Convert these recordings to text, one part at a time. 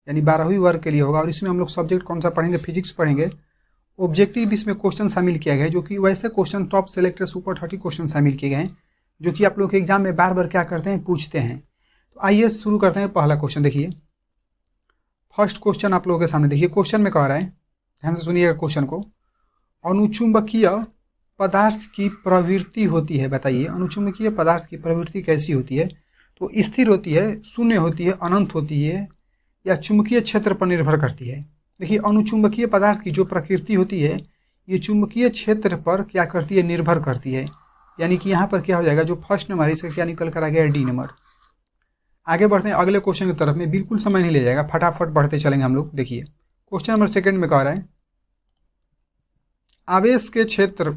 यानी 12वीं वर्ग के लिए होगा। और इसमें हम लोग सब्जेक्ट कौन सा पढ़ेंगे, फिजिक्स पढ़ेंगे। ऑब्जेक्टिव इसमें क्वेश्चन शामिल किया गया है, जो कि वैसे question top selected super 30 question शामिल किए गए हैं, जो कि आप लोग के एग्जाम में बार बार क्या करते हैं, पूछते हैं। तो आइए शुरू करते हैं। पहला क्वेश्चन देखिए, फर्स्ट क्वेश्चन आप लोगों के सामने देखिए। क्वेश्चन में कह रहा है, ध्यान से सुनिएगा क्वेश्चन को। अनुचुंबकीय पदार्थ की प्रवृत्ति होती है, बताइए अनुचुंबकीय पदार्थ की प्रवृत्ति कैसी होती है। तो स्थिर होती है, शून्य होती है, अनंत होती है, या चुंबकीय क्षेत्र पर निर्भर करती है। देखिए अनुचुंबकीय पदार्थ की जो प्रकृति होती है, ये चुंबकीय क्षेत्र पर क्या करती है, निर्भर करती है। यानी कि यहाँ पर क्या हो जाएगा, जो फर्स्ट नंबर है इसका क्या निकल कर आ गया, डी नंबर। आगे बढ़ते हैं अगले क्वेश्चन की तरफ में, बिल्कुल समय नहीं ले जाएगा, फटाफट बढ़ते चलेंगे हम लोग। देखिए क्वेश्चन नंबर सेकंड में कह रहा है, आवेश के क्षेत्र,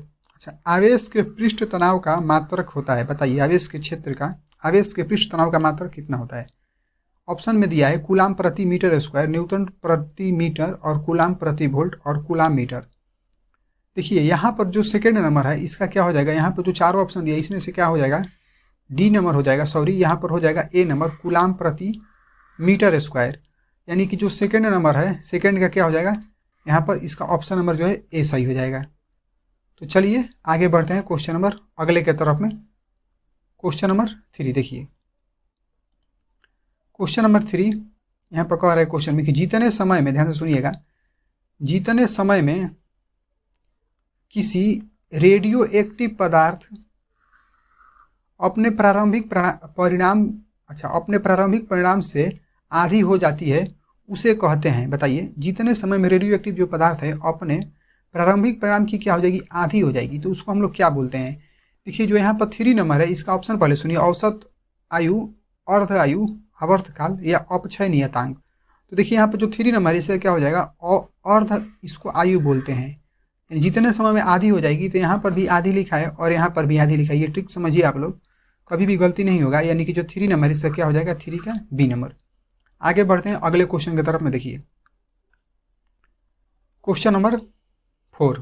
आवेश के पृष्ठ तनाव का मात्रक होता है, बताइए आवेश के क्षेत्र का, आवेश के पृष्ठ तनाव का मात्रक कितना होता है। ऑप्शन में दिया है कूलाम प्रति मीटर स्क्वायर, न्यूटन प्रति मीटर, और कूलाम प्रति वोल्ट, और कूलाम मीटर। देखिए यहाँ पर जो सेकेंड नंबर है इसका क्या हो जाएगा, यहाँ पर जो चारों ऑप्शन दिया इसमें से क्या हो जाएगा, डी नंबर हो जाएगा, सॉरी यहाँ पर हो जाएगा ए नंबर, कूलाम प्रति मीटर स्क्वायर। यानी कि जो सेकेंड नंबर है, सेकेंड का क्या हो जाएगा, यहाँ पर इसका ऑप्शन नंबर जो है ए सही हो जाएगा। तो चलिए आगे बढ़ते हैं क्वेश्चन नंबर अगले के तरफ में। क्वेश्चन नंबर 3 देखिए, क्वेश्चन नंबर 3 यहाँ पर कह रहा है क्वेश्चन में कि जितने समय में, ध्यान से सुनिएगा, जितने समय में किसी रेडियो एक्टिव पदार्थ अपने प्रारंभिक परिणाम से आधी हो जाती है उसे कहते हैं, बताइए जितने समय में रेडियो एक्टिव जो पदार्थ है अपने प्रारंभिक परिणाम की क्या हो जाएगी, आधी हो जाएगी, तो उसको हम लोग क्या बोलते हैं। देखिए जो यहाँ पर 3 नंबर है इसका ऑप्शन पहले सुनिए, औसत आयु, अर्ध आयु, आवर्तकाल, या अपक्षय नियतांक। तो देखिए यहाँ पर जो 3 नंबर है इससे क्या हो जाएगा, अर्ध, इसको आयु बोलते हैं, यानी जितने समय में आधी हो जाएगी। तो यहाँ पर भी आधी लिखा है और यहाँ पर भी आधी लिखा है, ये ट्रिक समझिए आप लोग, कभी भी गलती नहीं होगा। यानी कि जो 3 नंबर इसका क्या हो जाएगा, 3 का बी नंबर। आगे बढ़ते हैं अगले क्वेश्चन की तरफ में। देखिए क्वेश्चन नंबर 4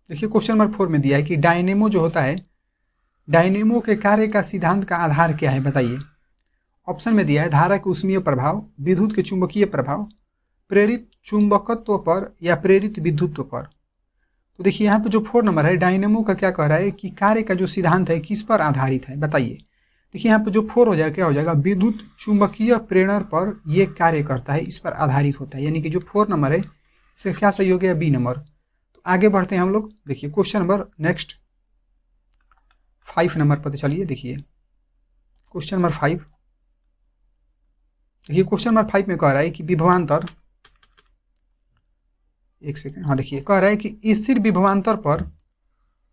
देखिए, क्वेश्चन नंबर 4 में दिया है कि डायनेमो जो होता है, डायनेमो के कार्य का सिद्धांत का आधार क्या है, बताइए। ऑप्शन में दिया है धारा के ऊष्मीय प्रभाव, विद्युत के चुंबकीय प्रभाव, प्रेरित चुंबकत्व पर, या प्रेरित विद्युत्व पर। तो देखिए यहाँ पे जो 4 नंबर है, डायनेमो का क्या कह रहा है कि कार्य का जो सिद्धांत है किस पर आधारित है, बताइए। देखिए यहाँ पे जो 4 हो जाएगा, क्या हो जाएगा, विद्युत चुंबकीय प्रेरण पर ये कार्य करता है, इस पर आधारित होता है। यानी कि जो 4 नंबर है इसका क्या सही हो गया, बी नंबर। तो आगे बढ़ते हैं हम लोग। देखिए क्वेश्चन नंबर नेक्स्ट 5 नंबर पर चलिए। देखिए क्वेश्चन नंबर 5, देखिए क्वेश्चन नंबर 5 में कह रहा है कि विभवांतर, एक सेकंड, हाँ देखिए कह रहा है कि स्थिर विभवांतर पर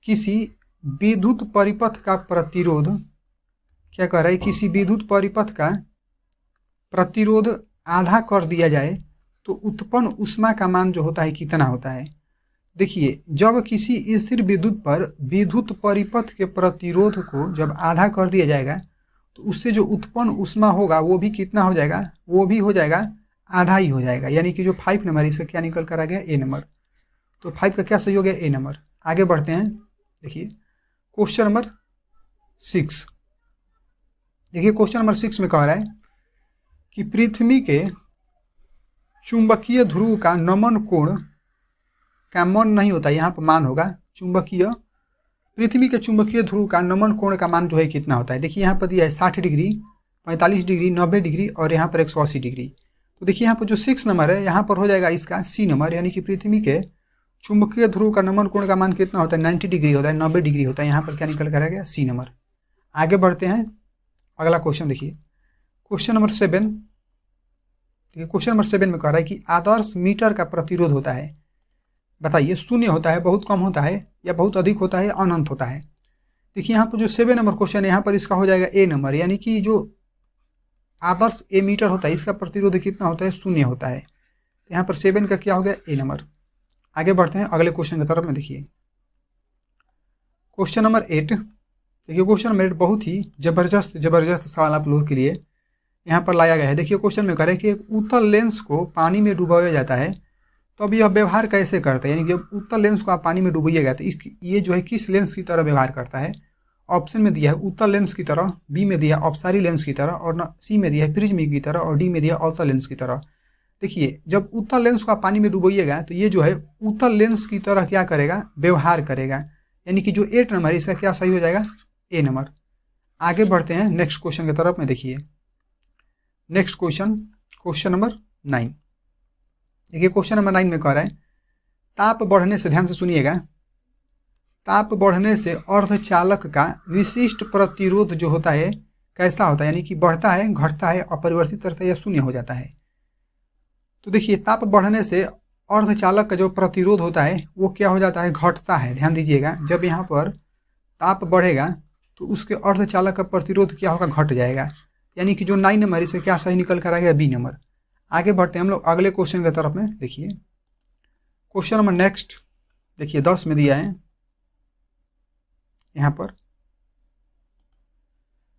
किसी विद्युत परिपथ का प्रतिरोध, क्या कह रहा है, किसी विद्युत परिपथ का प्रतिरोध आधा कर दिया जाए तो उत्पन्न ऊष्मा का मान जो होता है कितना होता है। देखिए जब किसी स्थिर विद्युत पर विद्युत परिपथ के प्रतिरोध को जब आधा कर दिया जाएगा तो उससे जो उत्पन्न ऊष्मा होगा वो भी कितना हो जाएगा, वो भी हो जाएगा आधा ही हो जाएगा। यानी कि जो 5 नंबर इसका क्या निकल कर आ गया, ए नंबर। तो 5 का क्या सही हो गया, ए नंबर। आगे बढ़ते हैं। देखिए क्वेश्चन नंबर 6, देखिए क्वेश्चन नंबर 6 में कह रहा है कि पृथ्वी के चुंबकीय ध्रुव का नमन कोण का मन नहीं होता, यहाँ पर मान होगा चुंबकीय, पृथ्वी के चुंबकीय ध्रुव का नमन कोण का मान जो है कितना होता है। देखिए यहाँ पर दिया है 60 डिग्री, 45 डिग्री, 90 डिग्री, और यहाँ पर 180 डिग्री। तो देखिए यहाँ पर जो 6 नंबर है यहाँ पर हो जाएगा इसका सी नंबर। यानी कि पृथ्वी के चुंबकीय ध्रुव का नमन कोण का मान कितना होता है, 90 डिग्री होता है, 90 डिग्री होता है। यहाँ पर क्या निकल कर आ गया, सी नंबर। आगे बढ़ते हैं अगला क्वेश्चन। देखिए क्वेश्चन नंबर 7, देखिए क्वेश्चन नंबर 7 में कह रहा है कि आदर्श मीटर का प्रतिरोध होता है, बताइए शून्य होता है, बहुत कम होता है, या बहुत अधिक होता है, अनंत होता है। देखिए यहाँ पर जो 7 नंबर क्वेश्चन है यहाँ पर इसका हो जाएगा ए नंबर। यानी कि जो आदर्श ए मीटर होता है इसका प्रतिरोध कितना होता है, शून्य होता है। यहाँ पर 7 का क्या हो गया, ए नंबर। आगे बढ़ते हैं अगले क्वेश्चन की तरफ में। देखिए क्वेश्चन नंबर 8, देखिए क्वेश्चन नंबर 8 बहुत ही जबरदस्त सवाल आप लोगों के लिए यहाँ पर लाया गया है। देखिए क्वेश्चन में कह रहे हैं कि एक उत्तल लेंस को पानी में डुबाया जाता है तो अब यह व्यवहार कैसे करता है। यानी कि जब उत्तल लेंस को आप पानी में डुबाइएगा तो ये जो है किस लेंस की तरह व्यवहार करता है। ऑप्शन में दिया है उत्तल लेंस की तरह, बी में दिया अपसारी लेंस की तरह, और सी में दिया है प्रिज्म की तरह, और डी में दिया अवतल लेंस की तरह। देखिए जब उत्तल लेंस को आप पानी में डुबोइएगा तो ये जो है उत्तल लेंस की तरह क्या करेगा, व्यवहार करेगा, यानी कि जो 8 नंबर है इसका क्या सही हो जाएगा, ए नंबर। आगे बढ़ते हैं नेक्स्ट क्वेश्चन की तरफ में। देखिए नेक्स्ट क्वेश्चन नंबर 9। देखिए क्वेश्चन नंबर 9 में कह रहा है ताप बढ़ने से, ध्यान से सुनिएगा, ताप बढ़ने से अर्धचालक का विशिष्ट प्रतिरोध जो होता है कैसा होता है, यानी कि बढ़ता है, घटता है, अपरिवर्तित रहता है या शून्य हो जाता है। तो देखिए ताप बढ़ने से अर्धचालक का जो प्रतिरोध होता है वो क्या हो जाता है, घटता है। ध्यान दीजिएगा, जब यहाँ पर ताप बढ़ेगा तो उसके अर्धचालक का प्रतिरोध क्या होगा, घट जाएगा, यानी कि जो 9 नंबर इसे क्या सही निकल कर आएगा, बी नंबर। आगे बढ़ते हैं हम लोग अगले क्वेश्चन की तरफ में। देखिए क्वेश्चन नंबर नेक्स्ट, देखिए 10 में दिया है यहाँ पर।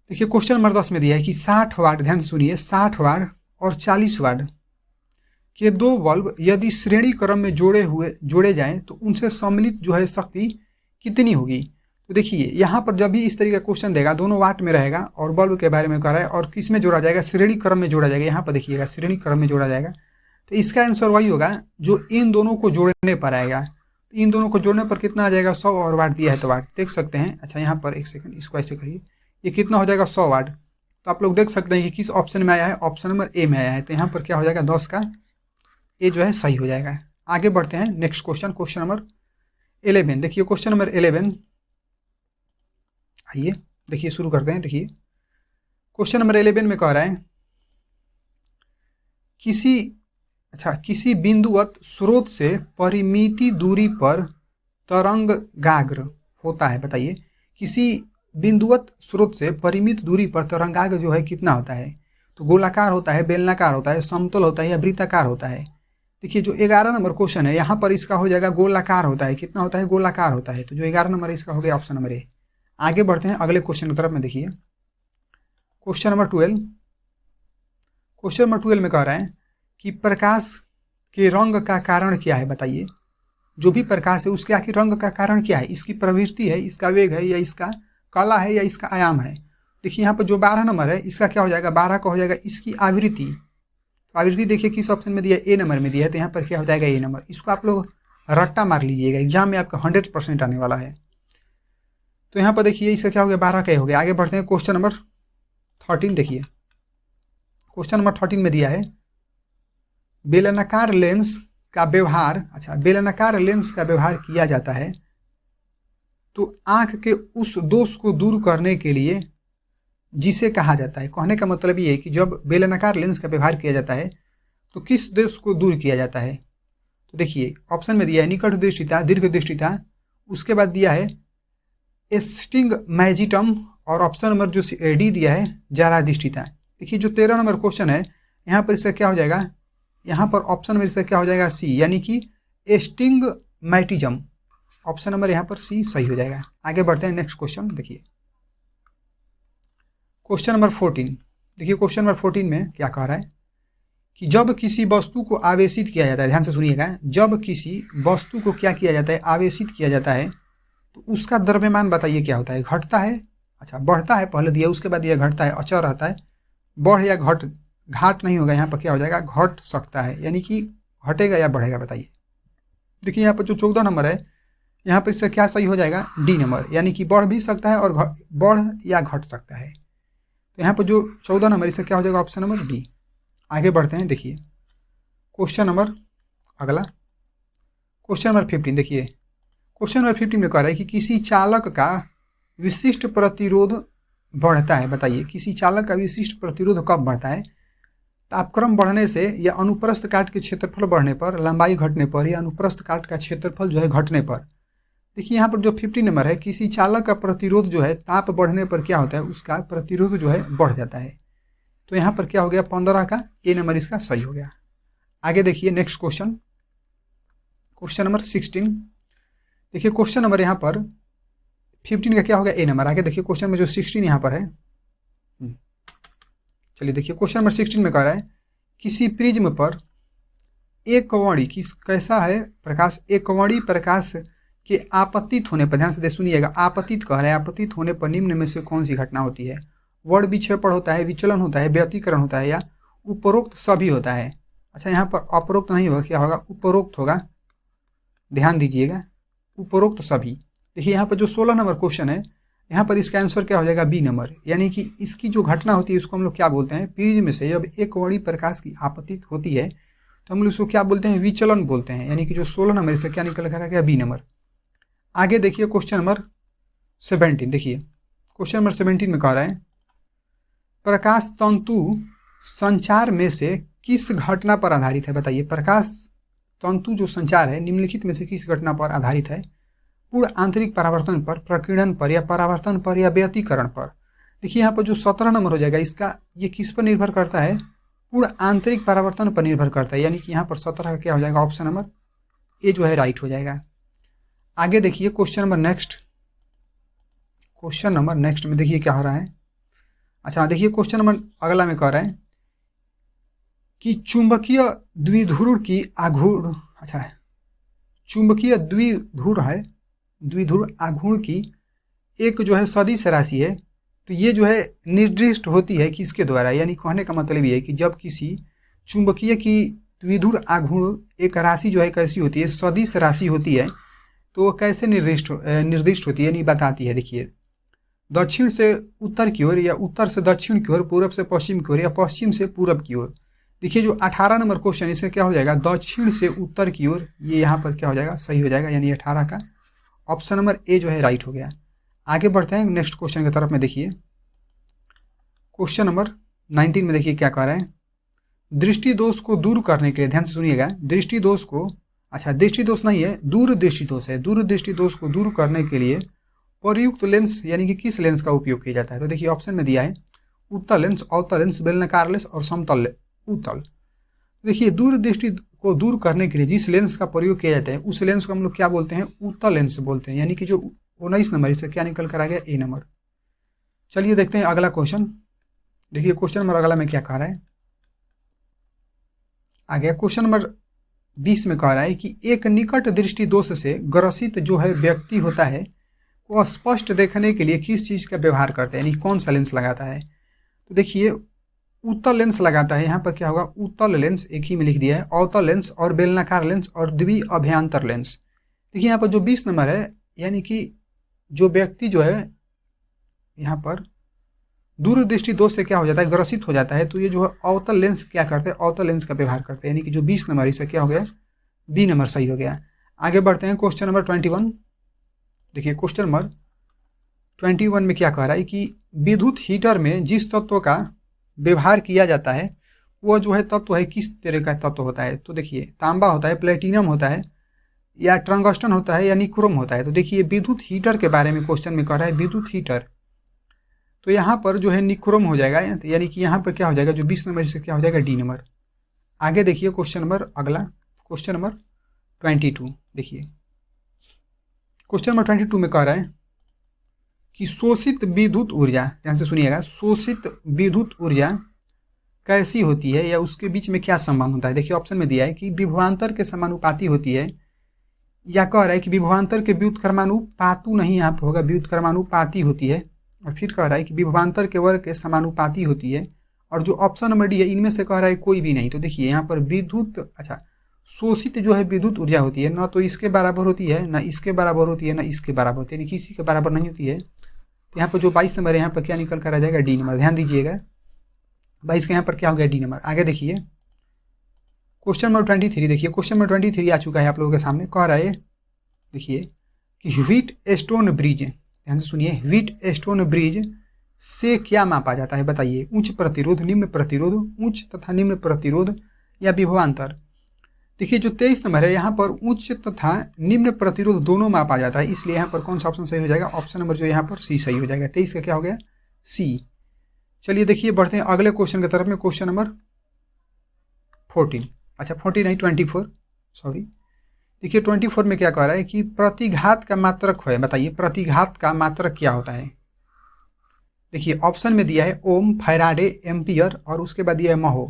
देखिए क्वेश्चन नंबर 10 में दिया है कि 60 वाट, ध्यान से सुनिए, 60 वाट और 40 वाट के 2 बल्ब यदि श्रेणी क्रम में जोड़े जाएं तो उनसे सम्मिलित जो है शक्ति कितनी होगी। तो देखिए यहाँ पर जब भी इस तरीके का क्वेश्चन देगा, दोनों वाट में रहेगा और बल्ब के बारे में कह रहा है और किस में जोड़ा जाएगा, श्रेणी क्रम में जोड़ा जाएगा। यहाँ पर देखिएगा श्रेणी क्रम में जोड़ा जाएगा, तो इसका आंसर वही होगा जो इन दोनों को जोड़ने पर आएगा। तो इन दोनों को जोड़ने पर कितना आ जाएगा, 100 और वाट दिया है तो वाट देख सकते हैं। अच्छा यहाँ पर एक सेकंड, इसको ऐसे करिए, ये कितना हो जाएगा, 100 वाट। तो आप लोग देख सकते हैं कि किस ऑप्शन में आया है, ऑप्शन नंबर ए में आया है। तो यहाँ पर क्या हो जाएगा, 10 का ए जो है सही हो जाएगा। आगे बढ़ते हैं नेक्स्ट क्वेश्चन नंबर 11। देखिए क्वेश्चन नंबर 11, आइए देखिए शुरू करते हैं। देखिए क्वेश्चन नंबर 11 में कह रहा है किसी बिंदुवत स्रोत से परिमित दूरी पर तरंगाग्र होता है। बताइए किसी बिंदुवत स्रोत से परिमित दूरी पर तरंगाग्र जो है कितना होता है। तो गोलाकार होता है, बेलनाकार होता है, समतल होता है या वृत्ताकार होता है। देखिए जो 11 नंबर क्वेश्चन है यहाँ पर इसका हो जाएगा गोलाकार होता है। कितना होता है, गोलाकार होता है। तो जो 11 नंबर इसका हो गया ऑप्शन नंबर ए। आगे बढ़ते हैं अगले क्वेश्चन की तरफ में। देखिए क्वेश्चन नंबर 12। क्वेश्चन नंबर 12 में कह रहा है कि प्रकाश के रंग का कारण क्या है। बताइए जो भी प्रकाश है उसके आखिर रंग का कारण क्या है, इसकी प्रवृत्ति है, इसका वेग है, या इसका कला है, या इसका आयाम है। देखिए यहाँ पर जो 12 नंबर है इसका क्या हो जाएगा, 12 का हो जाएगा इसकी आवृत्ति। तो आवृत्ति देखिए किस ऑप्शन में दिया है, ए नंबर में दिया है। तो यहाँ पर क्या हो जाएगा, ए नंबर। इसको आप लोग रट्टा मार लीजिएगा, एग्जाम में आपका 100% आने वाला है। तो यहाँ पर देखिए इसका क्या हो गया, 12 का हो गया। आगे बढ़ते हैं क्वेश्चन नंबर 13। देखिए क्वेश्चन नंबर 13 में दिया है बेलनाकार लेंस का व्यवहार, बेलनाकार लेंस का व्यवहार किया जाता है तो आंख के उस दोष को दूर करने के लिए जिसे कहा जाता है। कहने का मतलब ये है कि जब बेलनाकार लेंस का व्यवहार किया जाता है तो किस दोष को दूर किया जाता है। तो देखिए ऑप्शन में दिया है निकट दृष्टिता, दीर्घ दृष्टिता, उसके बाद दिया है एस्टिग्मैटिज्म, और ऑप्शन नंबर जो डी दिया है जारा दृष्टिता। देखिए जो 13 नंबर क्वेश्चन है यहाँ पर इसका क्या हो जाएगा, यहाँ पर ऑप्शन में इसका क्या हो जाएगा, सी, यानी कि एस्टिग्मैटिज्म। ऑप्शन नंबर यहाँ पर सी सही हो जाएगा। आगे बढ़ते हैं नेक्स्ट क्वेश्चन। देखिए क्वेश्चन नंबर 14। देखिए क्वेश्चन नंबर 14 में क्या कह रहा है कि जब किसी वस्तु को आवेशित किया जाता है, ध्यान से सुनिएगा, जब किसी वस्तु को क्या किया जाता है, आवेशित किया जाता है तो उसका द्रव्यमान बताइए क्या होता है, घटता है, बढ़ता है, पहले दिया, उसके बाद दिया घटता है, अचर रहता है, बढ़ या घाट नहीं होगा, यहाँ पर क्या हो जाएगा, घट सकता है, यानी कि घटेगा या बढ़ेगा। बताइए देखिए यहाँ पर जो 14 नंबर है यहाँ पर इसका क्या सही हो जाएगा, डी नंबर, यानी कि बढ़ भी सकता है और बढ़ या घट सकता है। तो यहाँ पर जो 14 नंबर इसका क्या हो जाएगा, ऑप्शन नंबर डी। आगे बढ़ते हैं। देखिए क्वेश्चन नंबर अगला क्वेश्चन नंबर 15। देखिए क्वेश्चन नंबर 15 में कह रहा है कि किसी चालक का विशिष्ट प्रतिरोध बढ़ता है। बताइए किसी चालक का विशिष्ट प्रतिरोध कब बढ़ता है, तापक्रम बढ़ने से, या अनुप्रस्थ काट के क्षेत्रफल बढ़ने पर, लंबाई घटने पर, या अनुप्रस्थ काट का क्षेत्रफल जो है घटने पर। देखिए यहाँ पर जो 15 नंबर है, किसी चालक का प्रतिरोध जो है ताप बढ़ने पर क्या होता है, उसका प्रतिरोध जो है बढ़ जाता है। तो यहाँ पर क्या हो गया, 15 का ए नंबर इसका सही हो गया। आगे देखिए नेक्स्ट क्वेश्चन, क्वेश्चन नंबर 16। देखिए क्वेश्चन नंबर यहाँ पर 15 का क्या हो गया, ए नंबर। आगे देखिए क्वेश्चन में जो 16 यहाँ पर है, चलिए देखिए क्वेश्चन नंबर 16 में कह रहा है किसी प्रिज्म पर एक कवड़ी कैसा है प्रकाश, एक कवड़ी प्रकाश के आपतित होने पर, ध्यान से सुनिएगा, आपतित कह रहे हैं, आपतित होने पर निम्न में से कौन सी घटना होती है। वर्ण विक्षेपण होता है, विचलन होता है, व्यतिकरण होता है, या उपरोक्त सभी होता है। अच्छा यहाँ पर अपरोक्त नहीं होगा, क्या होगा, उपरोक्त होगा, ध्यान दीजिएगा, उपरोक्त सभी। देखिए यहाँ पर जो 16 नंबर क्वेश्चन है, यहाँ पर इसका आंसर क्या हो जाएगा, बी नंबर। यानी कि इसकी जो घटना होती है उसको हम लोग क्या बोलते हैं, प्रिज्म से जब एक वर्णी प्रकाश की आपतित होती है तो हम लोग उसको क्या बोलते हैं, विचलन बोलते हैं। यानी कि जो 16 नंबर इससे क्या निकल कर आ गया, बी नंबर। आगे देखिए क्वेश्चन नंबर 17। देखिए क्वेश्चन नंबर 17 में कह रहा है, प्रकाश तंतु संचार में से किस घटना पर आधारित है, बताइए। प्रकाश तंतु जो संचार है निम्नलिखित में से किस घटना पर आधारित है, पूर्ण आंतरिक परावर्तन पर, प्रकीर्णन पर, या परावर्तन पर, या व्यतिकरण पर। देखिए यहाँ पर जो 17 नंबर हो जाएगा इसका, ये किस पर निर्भर करता है, पूर्ण आंतरिक परावर्तन पर निर्भर करता है। यानी कि यहाँ पर 17 का क्या हो जाएगा, ऑप्शन नंबर ए जो है राइट हो जाएगा। आगे देखिए क्वेश्चन नंबर नेक्स्ट में देखिए क्या हो रहा है। अच्छा देखिए क्वेश्चन नंबर अगला में कह रहा है कि चुंबकीय द्विध्रुव की आघूर्ण, अच्छा चुंबकीय द्विध्रुव आघूर्ण की एक जो है सदिश राशि है, तो ये जो है निर्दिष्ट होती है किसके द्वारा। यानी कहने का मतलब ये है कि जब किसी चुंबकीय की द्विध्रुव आघूर्ण एक राशि जो है कैसी होती है, सदिश राशि होती है, तो वो कैसे निर्दिष्ट होती है, यानी बताती है। देखिए दक्षिण से उत्तर की ओर, या उत्तर से दक्षिण की ओर, पूरब से पश्चिम की ओर, या पश्चिम से पूरब की ओर। देखिए जो 18 नंबर क्वेश्चन इससे क्या हो जाएगा, दक्षिण से उत्तर की ओर, ये यहाँ पर क्या हो जाएगा, सही हो जाएगा। यानी 18 का ऑप्शन नंबर ए जो है राइट हो गया। आगे बढ़ते हैं नेक्स्ट क्वेश्चन की तरफ में। देखिए क्वेश्चन नंबर 19 में देखिए क्या कह रहे हैं, दृष्टि दोष को दूर करने के लिए, ध्यान से सुनिएगा, दृष्टि दोष को, अच्छा दृष्टि दोष नहीं है, दूरदृष्टि दोष है। दूरदृष्टि दोष को दूर करने के लिए प्रयुक्त लेंस यानी कि किस लेंस का उपयोग किया जाता है। तो देखिए ऑप्शन में दिया है उत्तल लेंस, अवतल लेंस, बेलनाकार लेंस और समतल उत्तल। देखिए दूरदृष्टि को दूर करने के लिए जिस लेंस का प्रयोग किया जाता है उस लेंस को हम लोग क्या बोलते हैं, उत्तल लेंस बोलते हैं। यानी कि जो 19 नंबर इससे क्या निकल कर आ गया, ए नंबर। चलिए देखते हैं अगला क्वेश्चन। देखिए क्वेश्चन नंबर अगला में क्या कह रहा है, आ गया क्वेश्चन नंबर 20 में कह रहा है कि एक निकट दृष्टि दोष से ग्रसित जो है व्यक्ति होता है वो स्पष्ट देखने के लिए किस चीज़ का व्यवहार करता है, यानी कौन सा लेंस लगाता है। तो देखिए उत्तल लेंस लगाता है। यहाँ पर क्या होगा, उत्तल लेंस एक ही में लिख दिया है, अवतल लेंस और बेलनाकार लेंस और द्विअभ्यांतर लेंस। देखिए यहाँ पर जो 20 नंबर है, यानी कि जो व्यक्ति जो है यहाँ पर दूरदृष्टि दोष से क्या हो जाता है, ग्रसित हो जाता है, तो ये जो है अवतल लेंस क्या करते हैं, अवतल लेंस का व्यवहार करते हैं। यानी कि जो 20 नंबर इससे क्या हो गया, बी नंबर सही हो गया। आगे बढ़ते हैं क्वेश्चन नंबर 21। देखिए क्वेश्चन नंबर 21 में क्या कह रहा है कि विद्युत हीटर में जिस तत्व का व्यवहार किया जाता है वो जो है तत्व है किस तरह का तत्व होता है। तो देखिए तांबा होता है, प्लेटिनम होता है, या टंगस्टन होता है, या निक्रोम होता है। तो देखिए विद्युत हीटर के बारे में क्वेश्चन में कह रहा है विद्युत हीटर, तो यहाँ पर जो है निक्रोम हो जाएगा। यानी कि यहाँ पर क्या हो जाएगा, जो 20 नंबर से क्या हो जाएगा, डी नंबर। आगे देखिए क्वेश्चन नंबर अगला, क्वेश्चन नंबर 22। देखिए क्वेश्चन नंबर 22 में कह रहा है कि शोषित विद्युत ऊर्जा, ध्यान से सुनिएगा, शोषित विद्युत ऊर्जा कैसी होती है या उसके बीच में क्या संबंध होता है। देखिए ऑप्शन में दिया है कि विभवांतर के समानुपाती होती है, या कह रहा है कि विभवांतर के व्युत्क्रमानुपातु नहीं यहाँ पर होगा, व्युत्क्रमानुपाती होती है। और फिर कह रहा है कि विभवांतर के वर्ग के समानुपाती होती है। और जो ऑप्शन नंबर डी है इनमें से कह रहा है कोई भी नहीं। तो देखिए यहाँ पर विद्युत, अच्छा शोषित जो है विद्युत ऊर्जा होती है ना तो इसके बराबर होती है, ना इसके बराबर होती है, ना इसके बराबर होती है, यानी किसी के बराबर नहीं होती है। तो यहाँ पर जो 22 नंबर है यहाँ पर क्या निकल कर आ जाएगा, डी नंबर। ध्यान दीजिएगा 22 का यहाँ पर क्या हो गया, डी नंबर। आगे देखिए क्वेश्चन नंबर 23। देखिए क्वेश्चन नंबर 23 आ चुका है आप लोगों के सामने। कह रहा है देखिए कि व्हीट स्टोन ब्रिज, ध्यान से सुनिए, व्हीट स्टोन ब्रिज से क्या मापा जाता है, बताइए। उच्च प्रतिरोध, निम्न प्रतिरोध, उच्च तथा निम्न प्रतिरोध, या विभवांतर। देखिए जो 23 नंबर है यहाँ पर उच्च तथा निम्न प्रतिरोध दोनों मापा जाता है, इसलिए यहाँ पर कौन सा ऑप्शन सही हो जाएगा, ऑप्शन नंबर जो यहाँ पर सी सही हो जाएगा। 23 का क्या हो गया, सी। चलिए देखिए बढ़ते हैं अगले क्वेश्चन की तरफ में। क्वेश्चन नंबर 14, अच्छा 14 नहीं 24, सॉरी। देखिए 24 में क्या कह रहा है कि प्रतिघात का मात्रक है, बताइए प्रतिघात का मात्रक क्या होता है। देखिए ऑप्शन में दिया है ओम, फैराडे, एम्पियर और उसके बाद दिया है महो।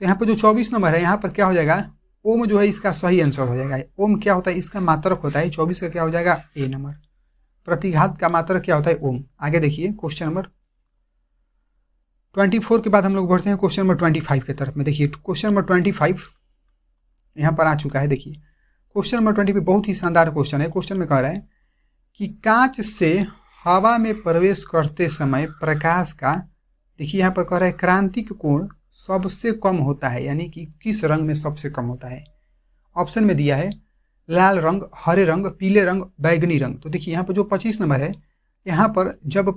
तो यहाँ पर जो 24 नंबर है यहाँ पर क्या हो जाएगा, ओम जो है इसका सही आंसर हो जाएगा। ओम क्या होता है, इसका मात्रक होता है। 24 का क्या हो जाएगा, ए नंबर। प्रतिघात का मात्रक क्या होता है, ओम। आगे देखिए क्वेश्चन नंबर 24 के बाद हम लोग बढ़ते हैं क्वेश्चन नंबर 25 की तरफ में। देखिए क्वेश्चन नंबर 25 यहाँ पर आ चुका है। देखिए क्वेश्चन नंबर 25 बहुत ही शानदार क्वेश्चन है। क्वेश्चन में कह रहा है कि कांच से हवा में प्रवेश करते समय प्रकाश का, देखिए यहाँ पर कह रहा है क्रांतिक कोण सबसे कम होता है, यानी कि किस रंग में सबसे कम होता है। ऑप्शन में दिया है लाल रंग, हरे रंग, पीले रंग, बैगनी रंग। तो देखिए यहाँ पर जो 25 नंबर है, यहाँ पर जब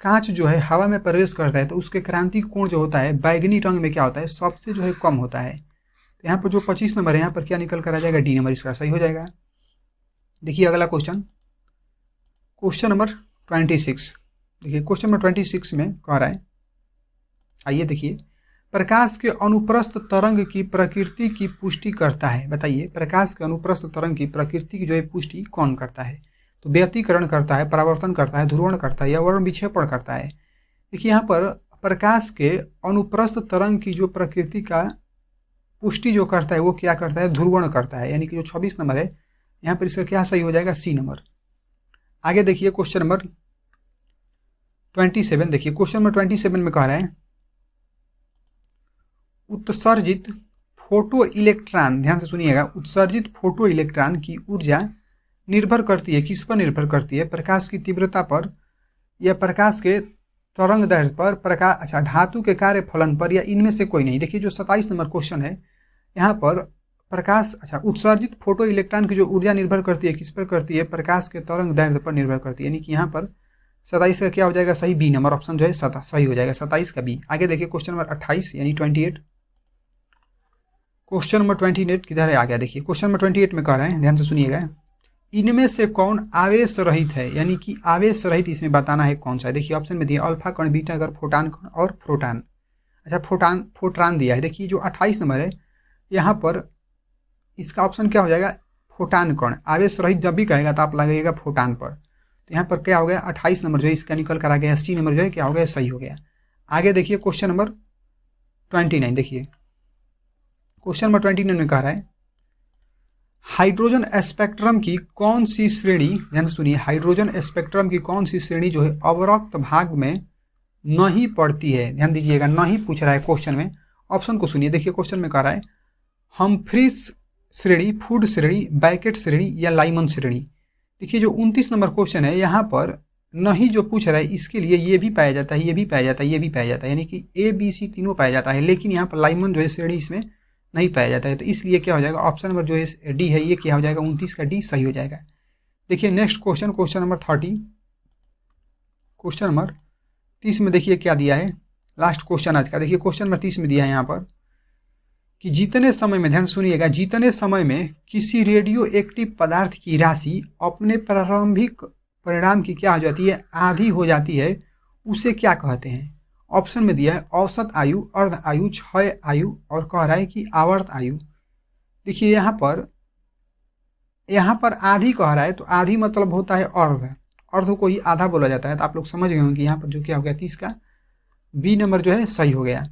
कांच जो है हवा में प्रवेश करता है तो उसके क्रांतिक कोण जो होता है बैगनी रंग में क्या होता है, सबसे जो है कम होता है। तो यहाँ पर जो 25 नंबर है, यहाँ पर क्या निकल कर आ जाएगा, डी नंबर इसका सही हो जाएगा। देखिए अगला क्वेश्चन, क्वेश्चन नंबर 26। देखिए क्वेश्चन नंबर 26 में कह रहा है, आइए देखिए, प्रकाश के अनुप्रस्थ तरंग की प्रकृति की पुष्टि करता है। बताइए प्रकाश के अनुप्रस्थ तरंग की प्रकृति की जो है पुष्टि कौन करता है। तो व्यतिकरण करता है, परावर्तन करता है, ध्रुवण करता है या वर्ण विक्षेपण करता है। देखिए यहाँ पर प्रकाश के अनुप्रस्थ तरंग की जो प्रकृति का पुष्टि जो करता है वो क्या करता है, ध्रुवण करता है। यानी कि जो 26 नंबर है यहाँ पर इसका क्या सही हो जाएगा, सी नंबर। आगे देखिए क्वेश्चन नंबर 27। देखिए क्वेश्चन नंबर 27 में कह रहा है उत्सर्जित फोटो इलेक्ट्रॉन, ध्यान से सुनिएगा, उत्सर्जित फोटो इलेक्ट्रॉन की ऊर्जा निर्भर करती है, किस पर निर्भर करती है, प्रकाश की तीव्रता पर या प्रकाश के तरंग दैर्घ्य पर, प्रकाश अच्छा धातु के कार्य फलन पर, या इनमें से कोई नहीं। देखिए जो 27 नंबर क्वेश्चन है यहाँ पर प्रकाश अच्छा उत्सर्जित फोटो इलेक्ट्रॉन की जो ऊर्जा निर्भर करती है किस पर करती है, प्रकाश के तरंग दैर्घ्य पर निर्भर करती है। यानी कि यहाँ पर 27 का क्या हो जाएगा, सही बी नंबर ऑप्शन जो है सही हो जाएगा, 27 का बी। आगे देखिए क्वेश्चन नंबर 28 यानी 28। क्वेश्चन नंबर 28 किधर है, आ गया। देखिए क्वेश्चन नंबर 28 में कह रहे हैं, ध्यान से सुनिएगा, इनमें से कौन आवेश रहित है, यानी कि आवेश रहित इसमें बताना है कौन सा है। देखिए ऑप्शन में दिया अल्फा कण, बीटा कण, फोटान कण और प्रोटॉन। अच्छा फोटान दिया है। देखिए जो 28 नंबर है यहाँ पर इसका ऑप्शन क्या हो जाएगा, फोटान कण। आवेश रहित जब भी कहेगा तो आप लगाइएगा फोटान पर। तो यहाँ पर क्या हो गया, 28 नंबर जो है इसका निकल कर आ गया, सी नंबर जो है क्या हो गया, सही हो गया। आगे देखिए क्वेश्चन नंबर 29। देखिए क्वेश्चन नंबर 29 में कह रहा है हाइड्रोजन स्पेक्ट्रम की कौन सी श्रेणी, ध्यान से सुनिए, हाइड्रोजन स्पेक्ट्रम की कौन सी श्रेणी जो है अवरक्त भाग में नहीं पड़ती है। ध्यान दीजिएगा, नहीं पूछ रहा है क्वेश्चन में, ऑप्शन को सुनिए। देखिए क्वेश्चन में कह रहा है हम्फ्रीज श्रेणी, फूड श्रेणी, बैकेट श्रेणी या लाइमन श्रेणी। देखिए जो 29 नंबर क्वेश्चन है यहाँ पर नहीं जो पूछ रहा है इसके लिए ये भी पाया जाता है, ये भी पाया जाता है, ये भी पाया जाता है, यानी कि ए बी सी तीनों पाया जाता है, लेकिन यहाँ पर लाइमन जो है श्रेणी इसमें नहीं पाया जाता है। तो इसलिए क्या हो जाएगा, ऑप्शन नंबर जो है डी है, ये क्या हो जाएगा, 29 का डी सही हो जाएगा। देखिए next question, question number 30। Question number 30 में देखिए क्या दिया है, लास्ट क्वेश्चन आज का। देखिए क्वेश्चन नंबर 30 में दिया है यहाँ पर कि जितने समय में, ध्यान सुनिएगा, जितने समय में किसी रेडियो एक्टिव पदार्थ की राशि अपने प्रारंभिक परिणाम की क्या हो जाती है, आधी हो जाती है, उसे क्या कहते हैं। ऑप्शन में दिया है औसत आयु, अर्ध आयु, क्षय आयु और कह रहा है कि आवर्त आयु। देखिए यहाँ पर आधी कह रहा है, तो आधी मतलब होता है अर्ध, अर्ध को ही आधा बोला जाता है। तो आप लोग समझ गए होंगे यहाँ पर जो क्या हो गया, 30 का बी नंबर जो है सही हो गया।